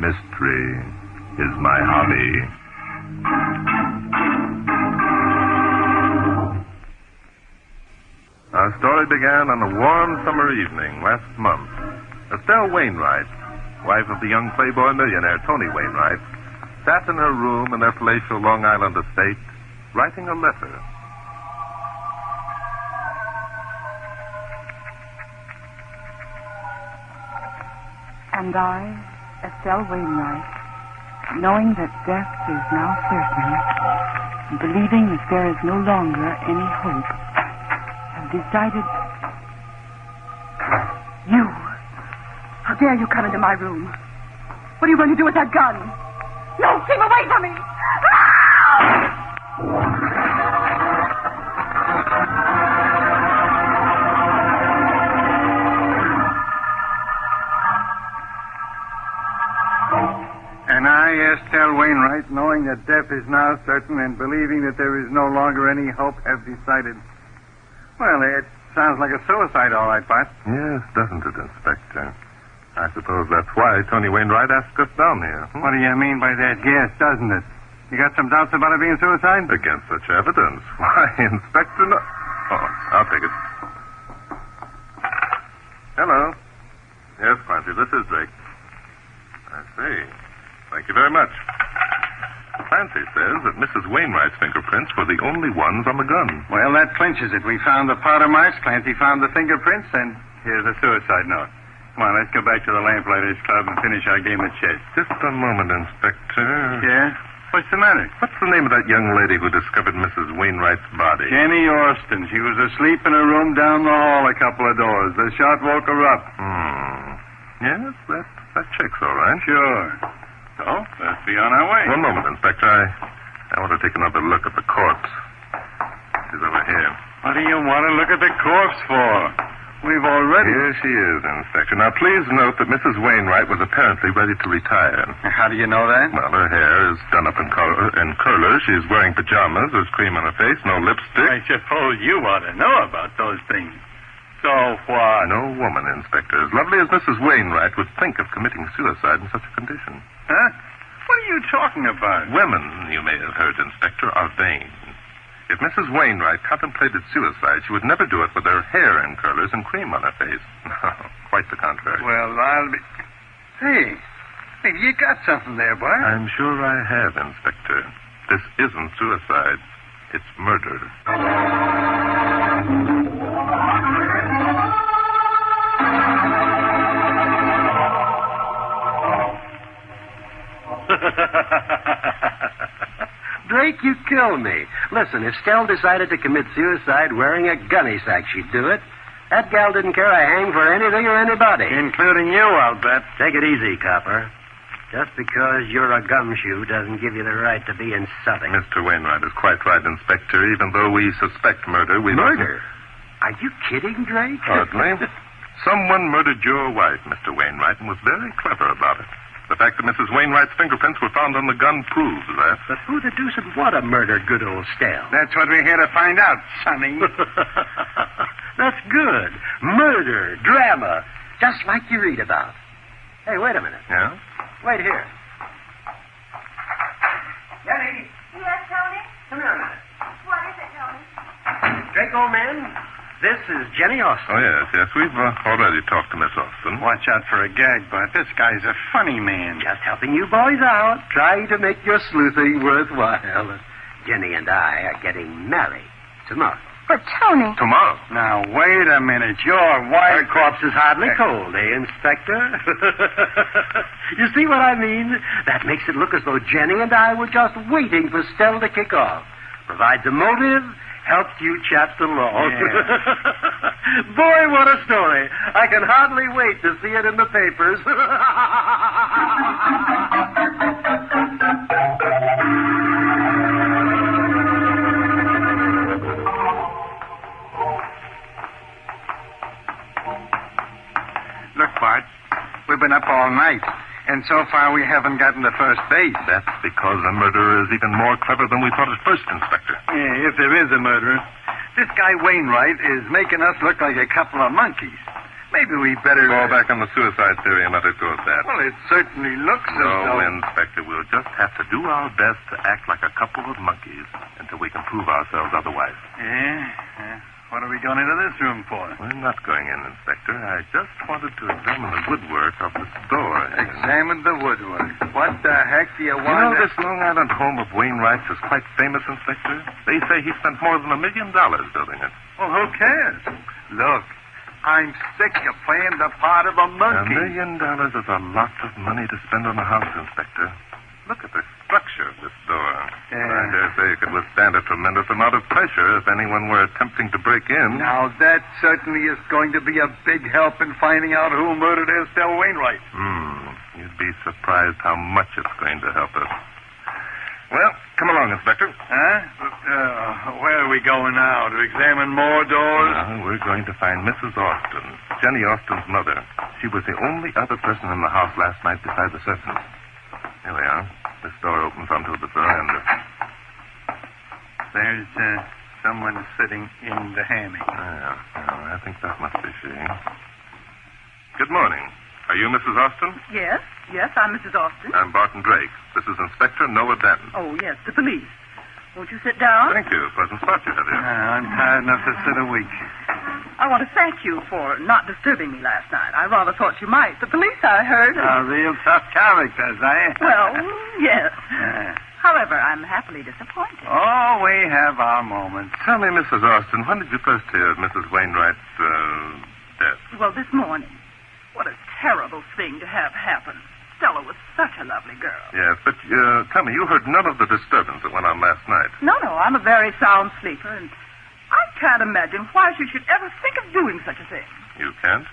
Mystery is my hobby. Our story began on a warm summer evening last month. Estelle Wainwright, wife of the young playboy millionaire Tony Wainwright, sat in her room in their palatial Long Island estate, writing a letter. And I, Estelle Wainwright, knowing that death is now certain, and believing that there is no longer any hope, have decided... You! How dare you come into my room? What are you going to do with that gun? No, keep away from me! And I, Estelle Wainwright, knowing that death is now certain and believing that there is no longer any hope, have decided... Well, it sounds like a suicide, all right, Bart. Yes, doesn't it, Inspector? I suppose that's why Tony Wainwright asked us down here. What do you mean by that? Yes, doesn't it? You got some doubts about it being suicide? Against such evidence? Why, Inspector... No... Oh, I'll take it. Hello. Yes, Clancy, this is Drake. I see. Thank you very much. Clancy says that Mrs. Wainwright's fingerprints were the only ones on the gun. Well, that clinches it. We found the powder marks, Clancy found the fingerprints, and here's the suicide note. Come on, let's go back to the Lamplighters Club and finish our game of chess. Just a moment, Inspector. Yeah? What's the matter? What's the name of that young lady who discovered Mrs. Wainwright's body? Jenny Austin. She was asleep in a room down the hall a couple of doors. The shot woke her up. Yes, that checks all right. Sure. So, let's be on our way. One moment, Inspector. I want to take another look at the corpse. She's over here. What do you want to look at the corpse for? We've already... Here she is, Inspector. Now, please note that Mrs. Wainwright was apparently ready to retire. How do you know that? Well, her hair is done up in curlers. She's wearing pajamas. There's cream on her face. No lipstick. I suppose you ought to know about those things. So what? No woman, Inspector, as lovely as Mrs. Wainwright would think of committing suicide in such a condition. Huh? What are you talking about? Women, you may have heard, Inspector, are vain. If Mrs. Wainwright contemplated suicide, she would never do it with her hair in curlers and cream on her face. Quite the contrary. Well, I'll be... Hey, you got something there, Bart. I'm sure I have, Inspector. This isn't suicide. It's murder. Drake, you kill me. Listen, if Estelle decided to commit suicide wearing a gunny sack, she'd do it. That gal didn't care a hang for anything or anybody. Including you, I'll bet. Take it easy, copper. Just because you're a gumshoe doesn't give you the right to be insulting. Mr. Wainwright is quite right, Inspector. Even though we suspect murder, we Murder? Are you kidding, Drake? Hardly. Someone murdered your wife, Mr. Wainwright, and was very clever about it. The fact that Mrs. Wainwright's fingerprints were found on the gun proves that. But who the deuce would want to murder good old Estelle? That's what we're here to find out, Sonny. That's good. Murder, drama, just like you read about. Hey, wait a minute. Yeah? Wait here. Jenny. Yes, Tony? Come here a minute. What is it, Tony? Drake, old man, this is Jenny Austin. Oh, yes. We've already talked to Miss Austin. Watch out for a gag, Bart. This guy's a funny man. Just helping you boys out, trying to make your sleuthing worthwhile. Jenny and I are getting married tomorrow. But, Tony... Tomorrow? Now, wait a minute. Your wife... Her corpse is hardly cold, eh, Inspector? You see what I mean? That makes it look as though Jenny and I were just waiting for Estelle to kick off. Provides a motive, helps you chaps along. Yeah. Boy, what a story. I can hardly wait to see it in the papers. Look, Bart, we've been up all night, and so far we haven't gotten to first base. That's because the murderer is even more clever than we thought at first, Inspector. Yeah, if there is a murderer. This guy Wainwright is making us look like a couple of monkeys. Maybe we better... Fall back on the suicide theory and let it go at that. Well, it certainly looks as No, though... Inspector, we'll just have to do our best to act like a couple of monkeys until we can prove ourselves otherwise. Yeah? What are we going into this room for? We're not going in, Inspector. I just wanted to examine the woodwork of this door. Examine the woodwork. What the heck do you You want? know, this Long Island home of Wainwright's is quite famous, Inspector. They say he spent more than $1 million building it. Well, who cares? Look, I'm sick of playing the part of a monkey. $1 million is a lot of money to spend on a house, Inspector. Look at the structure of this door. Yeah. I dare say it could withstand a tremendous amount of pressure if anyone were attempting to break in. Now, that certainly is going to be a big help in finding out who murdered Estelle Wainwright. You'd be surprised how much it's going to help us. Well, come along, Inspector. Huh? Where are we going now? To examine more doors? We're going to find Mrs. Austin, Jenny Austin's mother. She was the only other person in the house last night besides the servants. Here we are. This door opens onto the veranda. There's someone sitting in the hammock. I think that must be she. Good morning. Are you Mrs. Austin? Yes, I'm Mrs. Austin. I'm Barton Drake. This is Inspector Noah Danton. Oh, yes, the police. Won't you sit down? Thank you. Pleasant spot you have here. I'm tired enough to sit a week. I want to thank you for not disturbing me last night. I rather thought you might. The police, I heard. Real tough characters, eh? Well, yes. However, I'm happily disappointed. Oh, we have our moments. Tell me, Mrs. Austin, when did you first hear of Mrs. Wainwright's death? Well, this morning. What a terrible thing to have happen. Stella was such a lovely girl. Yes, but tell me, you heard none of the disturbance that went on last night. No, I'm a very sound sleeper, and I can't imagine why she should ever think of doing such a thing. You can't?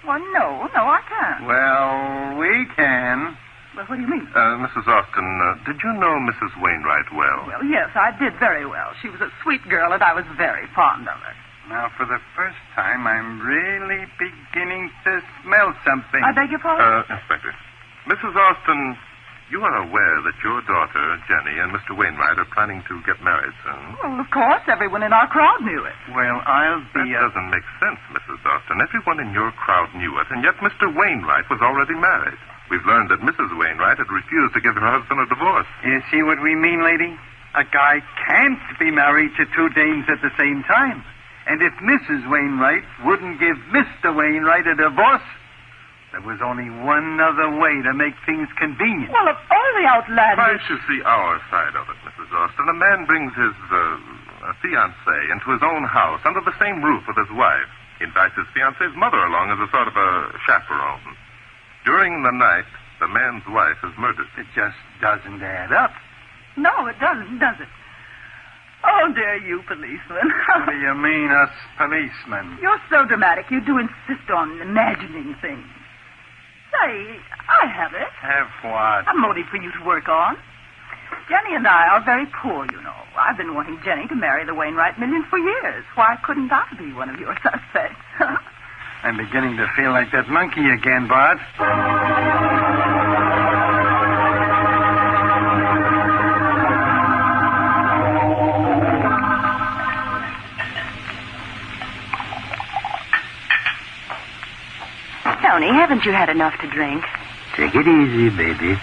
Well, no, I can't. Well, we can. Well, what do you mean? Mrs. Austin, did you know Mrs. Wainwright well? Well, yes, I did very well. She was a sweet girl, and I was very fond of her. Now, for the first time, I'm really beginning to smell something. I beg your pardon? Inspector. Mrs. Austin, you are aware that your daughter, Jenny, and Mr. Wainwright are planning to get married soon? Well, of course. Everyone in our crowd knew it. Well, I'll be... That doesn't make sense, Mrs. Austin. Everyone in your crowd knew it, and yet Mr. Wainwright was already married. We've learned that Mrs. Wainwright had refused to give her husband a divorce. You see what we mean, lady? A guy can't be married to two dames at the same time. And if Mrs. Wainwright wouldn't give Mr. Wainwright a divorce, there was only one other way to make things convenient. Well, of all the Try outlandish... to see our side of it, Mrs. Austin. A man brings his fiancée into his own house under the same roof with his wife. He invites his fiancée's mother along as a sort of a chaperone. During the night, the man's wife is murdered. It just doesn't add up. No, it doesn't, does it? Oh, dear you, policeman. What do you mean, us policemen? You're so dramatic. You do insist on imagining things. Say, I have it. Have what? A motive for you to work on. Jenny and I are very poor, you know. I've been wanting Jenny to marry the Wainwright million for years. Why couldn't I be one of your suspects? I'm beginning to feel like that monkey again, Bart. Tony, haven't you had enough to drink? Take it easy, baby.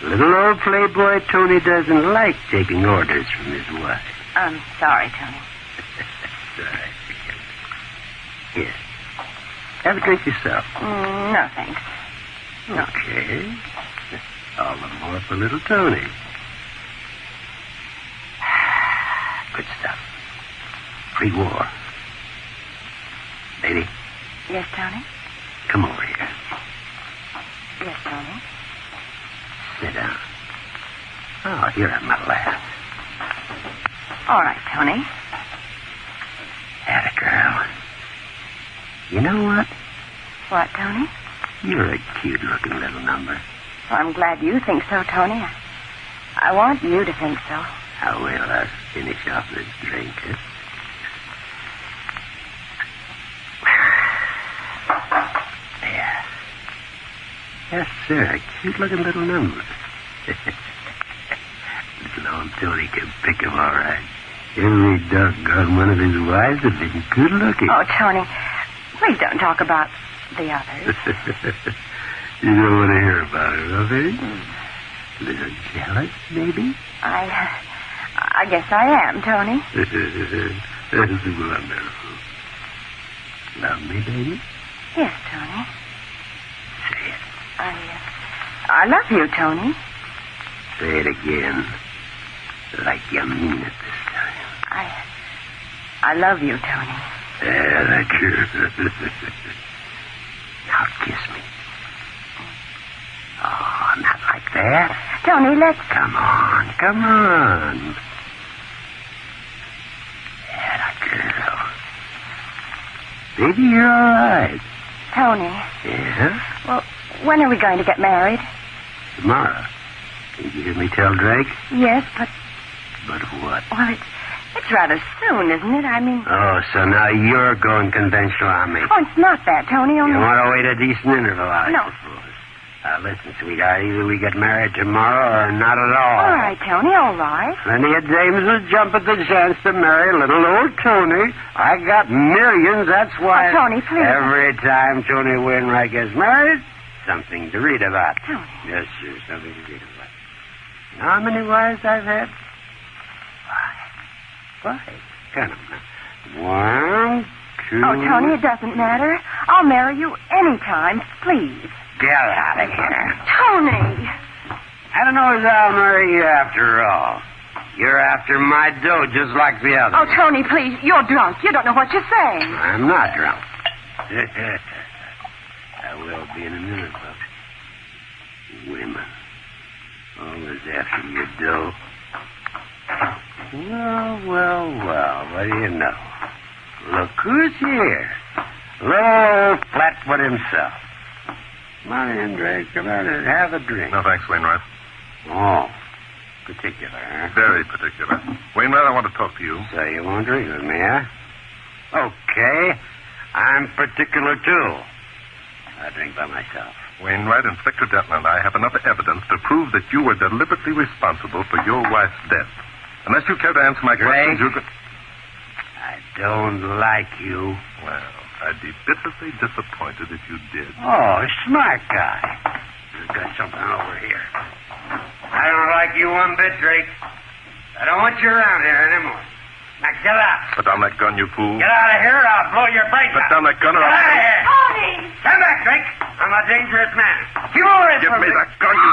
Little old playboy Tony doesn't like taking orders from his wife. I'm sorry, Tony. Sorry. Here. Have a drink yourself. No, thanks. Okay. All the more for little Tony. Good stuff. Pre-war. Lady, Yes, Tony? come over here. Yes, Tony. Sit down. Oh, here at my lap. All right, Tony. Atta girl. You know what? What, Tony? You're a cute-looking little number. Well, I'm glad you think so, Tony. I want you to think so. How will us finish off this drink, huh? There. Yes, sir. A cute-looking little number. Little old Tony can pick him all right. Every doggone one of his wives have been good-looking. Oh, Tony, please don't talk about the others. You don't want to hear about it, huh, baby? A little jealous, maybe? I guess I am, Tony. That's wonderful. Love me, baby? Yes, Tony. Say it. I love you, Tony. Say it again. Like you mean it this time. I love you, Tony. Yeah, that's true. Now kiss me. Oh, not like that. Tony, let's... Come on. Yeah, girl. Baby, you're all right. Tony. Yeah? Well, when are we going to get married? Tomorrow. Did you hear me tell Drake? Yes, but... But what? Well, it's rather soon, isn't it? I mean... Oh, so now you're going conventional on me. Oh, it's not that, Tony. Only... You want to wait a decent interval, I No. suppose. Listen, sweetheart, either we get married tomorrow or not at all. All right, Tony, all right. Plenty of dames will jump at the chance to marry little old Tony. I got millions, that's why... Oh, Tony, please. Every time Tony Wainwright gets married, something to read about. Tony. Yes, sir, something to read about. You know how many wives I've had? Five. Count them now. 1, 2... Oh, Tony, it doesn't matter. I'll marry you anytime, please. Get out of here. Tony! I don't know as I'll marry you after all. You're after my dough just like the others. Oh, Tony, please. You're drunk. You don't know what you're saying. I'm not drunk. I will be in a minute, folks. Women. Always after your dough. Well. What do you know? Look who's here. Little Flatfoot himself. Come on in, Drake. Come on in. Have a drink. No, thanks, Wainwright. Oh. Particular, huh? Very particular. Wainwright, I want to talk to you. So you won't drink with me, huh? Okay. I'm particular, too. I drink by myself. Wainwright, Inspector Danton and I have enough evidence to prove that you were deliberately responsible for your wife's death. Unless you care to answer my questions, you could... I don't like you. Well, I'd be bitterly disappointed if you did. Oh, smart guy. You've got something over here. I don't like you one bit, Drake. I don't want you around here anymore. Now get out. Put down that gun, you fool. Get out of here or I'll blow your brains Put out. down that gun or Get out of I'll... here. Tony! Stand back, Drake. I'm a dangerous man. Keep away Give from me that gun, you...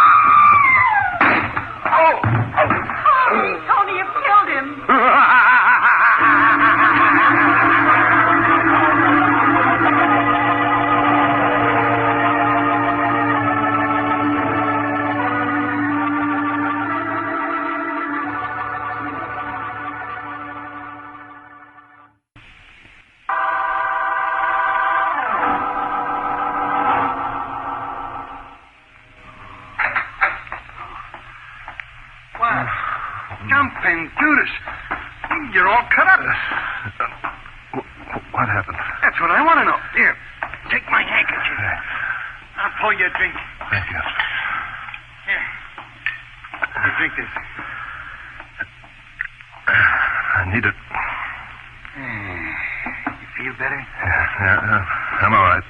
Tony, you've killed him. Jumping Judas. You're all cut up. What happened? That's what I want to know. Here, take my handkerchief. I'll pour you a drink. Thank you. Here. Here, drink this. I need it. You feel better? Yeah, I'm all right.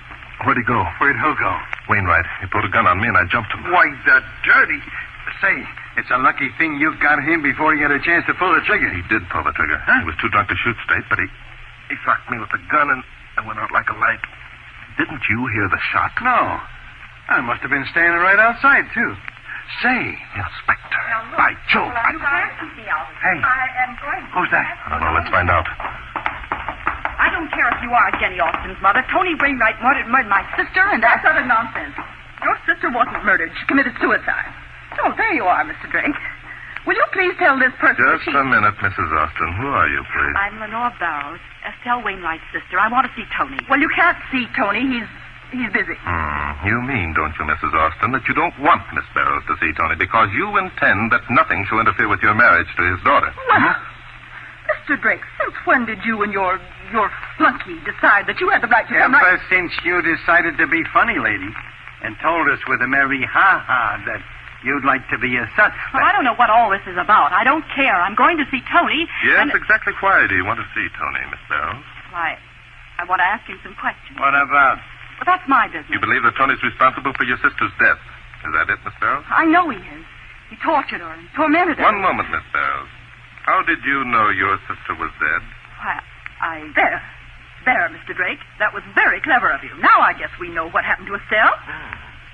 Where'd he go? Where'd who go? Wainwright. He pulled a gun on me and I jumped him. Why, the dirty... Say, it's a lucky thing you got him before he had a chance to pull the trigger. He did pull the trigger. Huh? He was too drunk to shoot straight, but he socked me with the gun and went out like a light. Didn't you hear the shot? No. I must have been standing right outside, too. Say, Inspector. By Jove. Hey. I am going. Who's that? I don't know. Let's find out. I don't care if you are Jenny Austin's mother. Tony Wainwright murdered my sister, and that's utter nonsense. Your sister wasn't murdered. She committed suicide. Oh, there you are, Mr. Drake. Will you please tell this person that Just a minute, Mrs. Austin. Who are you, please? I'm Lenore Barrows, Estelle Wainwright's sister. I want to see Tony. Well, you can't see Tony. He's busy. You mean, don't you, Mrs. Austin, that you don't want Miss Barrows to see Tony because you intend that nothing shall interfere with your marriage to his daughter? Well, Mr. Drake, since when did you and your flunky decide that you had the right to come right... Ever since you decided to be funny, lady, and told us with a merry ha-ha that you'd like to be a suspect. Well, I don't know what all this is about. I don't care. I'm going to see Tony. Yes, exactly why do you want to see Tony, Miss Barrows? Why, I want to ask him some questions. What about? Well, that's my business. You believe that Tony's responsible for your sister's death. Is that it, Miss Barrows? I know he is. He tortured her and tormented her. One moment, Miss Barrows. How did you know your sister was dead? Why, There, Mr. Drake. That was very clever of you. Now I guess we know what happened to Estelle.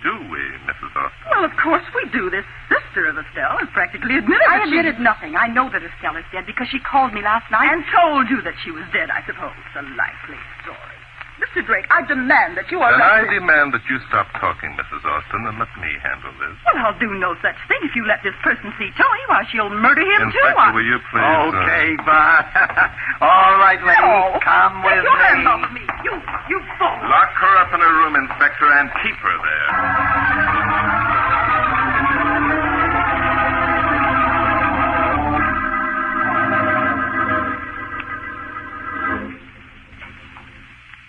Do we, Mrs. Austin? Well, of course we do. This sister of Estelle has practically admitted I that admitted nothing. I know that Estelle is dead because she called me last night. And told you that she was dead, I suppose. A likely story. Mr. Drake, I demand that you Then I arrest him. demand that you stop talking, Mrs. Austin, and let me handle this. Well, I'll do no such thing if you let this person see Tony. Why, she'll murder him, Inspector, too. will you please... Okay, Bart. All right, lady. No. Come with Take your hands me. off of me. You fool. Lock her up in her room, Inspector, and keep her there.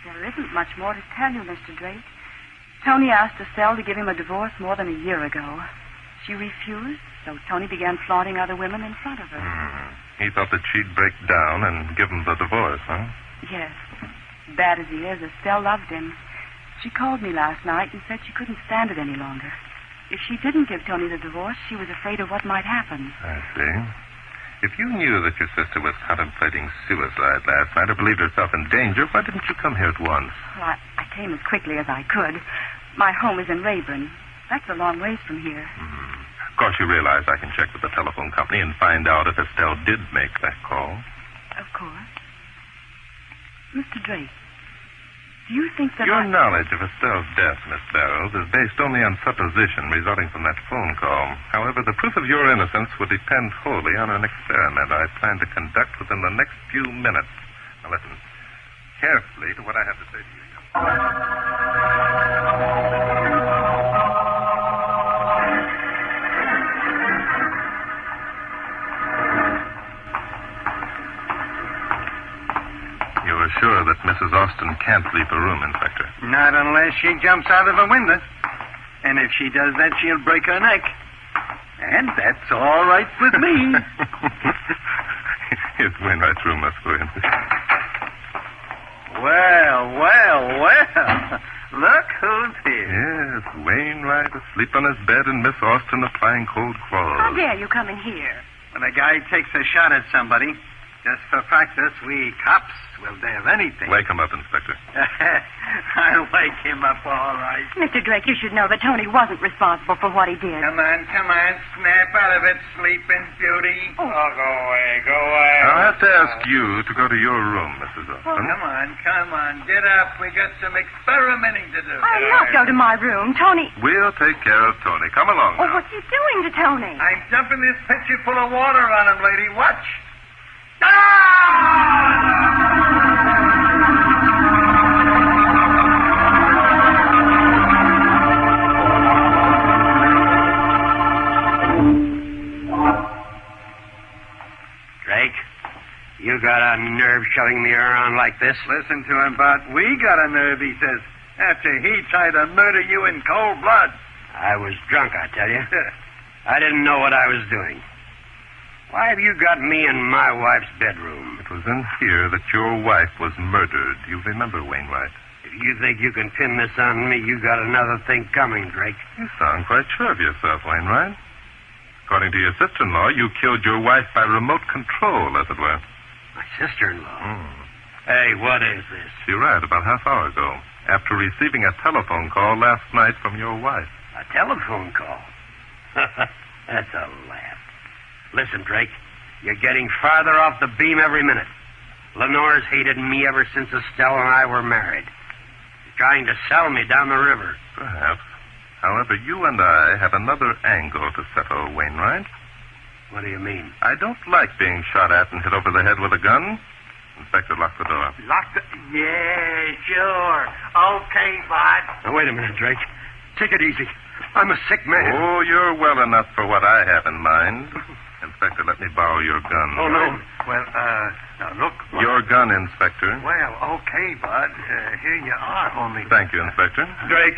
There isn't much more to tell you, Mr. Drake. Tony asked Estelle to give him a divorce more than a year ago. She refused, so Tony began flaunting other women in front of her. He thought that she'd break down and give him the divorce, huh? Yes. Bad as he is, Estelle loved him. She called me last night and said she couldn't stand it any longer. If she didn't give Tony the divorce, she was afraid of what might happen. I see. If you knew that your sister was contemplating suicide last night or believed herself in danger, why didn't you come here at once? Well, I came as quickly as I could. My home is in Rayburn. That's a long ways from here. Of course, you realize I can check with the telephone company and find out if Estelle did make that call. Of course. Mr. Drake, do you think that Your knowledge of Estelle's death, Miss Barrows, is based only on supposition resulting from that phone call. However, the proof of your innocence would depend wholly on an experiment I plan to conduct within the next few minutes. Now, listen carefully to what I have to say to you. You are sure that Mrs. Austin can't leave her room, Inspector? Not unless she jumps out of a window. And if she does that, she'll break her neck. And that's all right with me. Here's Wainwright's room, Miss Williams. Well. Look who's here. Yes, Wainwright asleep on his bed and Miss Austin applying cold cloths. How dare you come in here? When a guy takes a shot at somebody, just for practice, we cops will dare anything. Wake him up, Inspector. I'll wake him up all right. Mr. Drake, you should know that Tony wasn't responsible for what he did. Come on. Snap out of it, sleeping beauty. Oh, go away. I'll have to ask you to go to your room, Mrs. Austin. Oh, come on. Get up. We got some experimenting to do. I'll not go to my room. Tony... We'll take care of Tony. Come along Oh, now. what's he doing to Tony? I'm dumping this pitcher full of water on him, lady. Watch. Drake, you got a nerve shoving me around like this? Listen to him, Bart. We got a nerve, he says, after he tried to murder you in cold blood. I was drunk, I tell you. I didn't know what I was doing. Why have you got me in my wife's bedroom? It was in here that your wife was murdered. You remember, Wainwright? If you think you can pin this on me, you got another thing coming, Drake. You sound quite sure of yourself, Wainwright. According to your sister-in-law, you killed your wife by remote control, as it were. My sister-in-law? Hey, what is this? You're right, about half hour ago, after receiving a telephone call last night from your wife. A telephone call? That's a laugh. Listen, Drake, you're getting farther off the beam every minute. Lenore's hated me ever since Estelle and I were married. She's trying to sell me down the river. Perhaps. However, you and I have another angle to settle, Wainwright. What do you mean? I don't like being shot at and hit over the head with a gun. Inspector, lock the door. Yeah, sure. Okay, Bart. Now, wait a minute, Drake. Take it easy. I'm a sick man. Oh, you're well enough for what I have in mind. Inspector, let me borrow your gun. Oh, no. Well, now look. Your gun, Inspector. Well, okay, Bud. Here you are, only... Thank you, Inspector. Drake,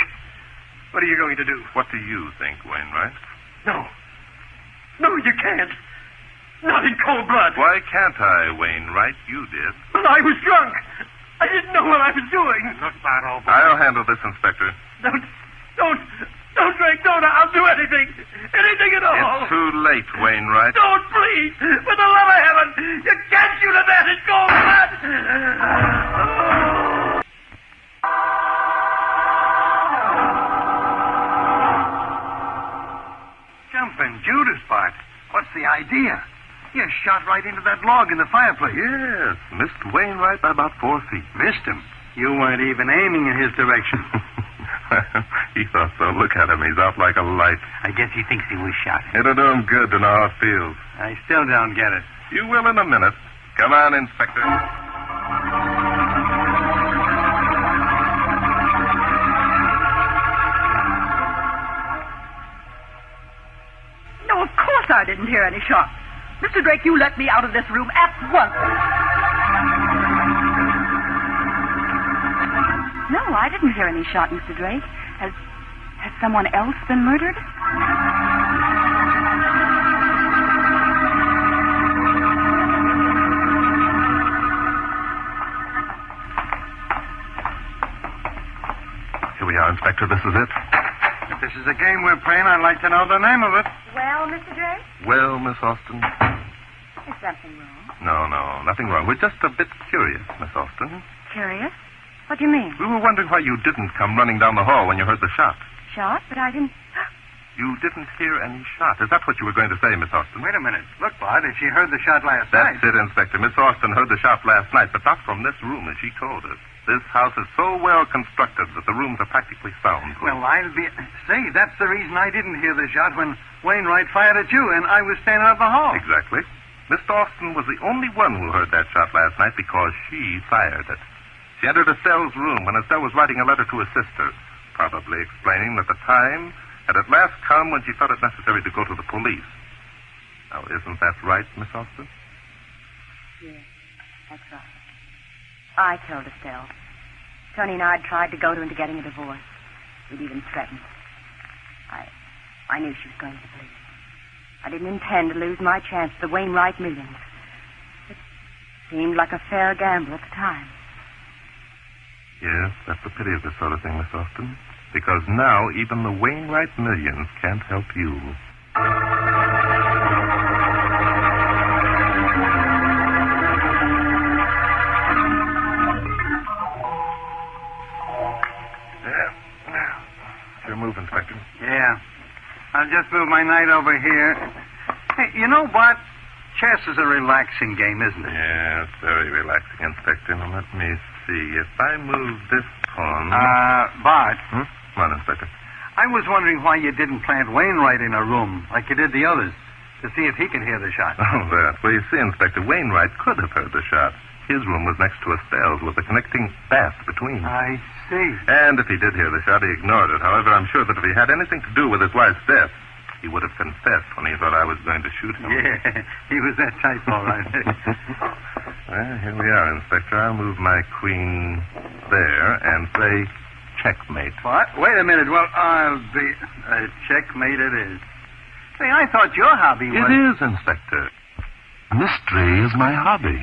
what are you going to do? What do you think, Wainwright? No, you can't. Not in cold blood. Why can't I, Wainwright? You did. But I was drunk. I didn't know what I was doing. Look, Barton. I'll handle this, Inspector. Don't, Drake, don't. I'll do anything. Anything at all. It's too late, Wainwright. Don't, please. For the love of heaven. You can't shoot at that. It's cold blood. Jumping Judas, Bart. What's the idea? You shot right into that log in the fireplace. Yes, missed Wainwright by about 4 feet. Missed him. You weren't even aiming in his direction. He thought so. Look at him. He's out like a light. I guess he thinks he was shot. It'll do him good to know how it feels. I still don't get it. You will in a minute. Come on, Inspector. No, of course I didn't hear any shots. Mr. Drake, you let me out of this room at once. No, I didn't hear any shot, Mr. Drake. Has someone else been murdered? Here we are, Inspector. This is it. If this is a game we're playing, I'd like to know the name of it. Well, Mr. Drake? Well, Miss Austin? Is something wrong? No, nothing wrong. We're just a bit curious, Miss Austin. Curious? What do you mean? We were wondering why you didn't come running down the hall when you heard the shot. Shot? But I didn't... You didn't hear any shot. Is that what you were going to say, Miss Austin? Wait a minute. Look, Bart, if she heard the shot last That's night... it, Inspector. Miss Austin heard the shot last night, but not from this room, as she told us. This house is so well constructed that the rooms are practically soundproof. Well, I'll be... Say, that's the reason I didn't hear the shot when Wainwright fired at you and I was standing up the hall. Exactly. Miss Austin was the only one who heard that shot last night because she fired it. She entered Estelle's room when Estelle was writing a letter to her sister, probably explaining that the time had at last come when she felt it necessary to go to the police. Now, isn't that right, Miss Austin? Yes, that's right. I told Estelle. Tony and I had tried to goad her into getting a divorce. We'd even threatened. I knew she was going to the police. I didn't intend to lose my chance at the Wainwright millions. It seemed like a fair gamble at the time. Yes, that's the pity of this sort of thing, Miss Austin. Because now even the Wainwright millions can't help you. Sure move, Inspector. Yeah. I'll just move my knight over here. Hey, you know what? Chess is a relaxing game, isn't it? Yeah, it's very relaxing, Inspector. Now, let me see. If I move this pawn... Bart. Come on, Inspector. I was wondering why you didn't plant Wainwright in a room like you did the others to see if he could hear the shot. Oh, that. Well, you see, Inspector, Wainwright could have heard the shot. His room was next to Estelle's with a connecting bath between. I see. And if he did hear the shot, he ignored it. However, I'm sure that if he had anything to do with his wife's death, he would have confessed when he thought I was going to shoot him. Yeah, he was that type, all right. Well, here we are, Inspector. I'll move my queen there and say checkmate. What? Wait a minute. Well, I'll be... checkmate it is. Say, I thought your hobby was... It is, Inspector. Mystery is my hobby.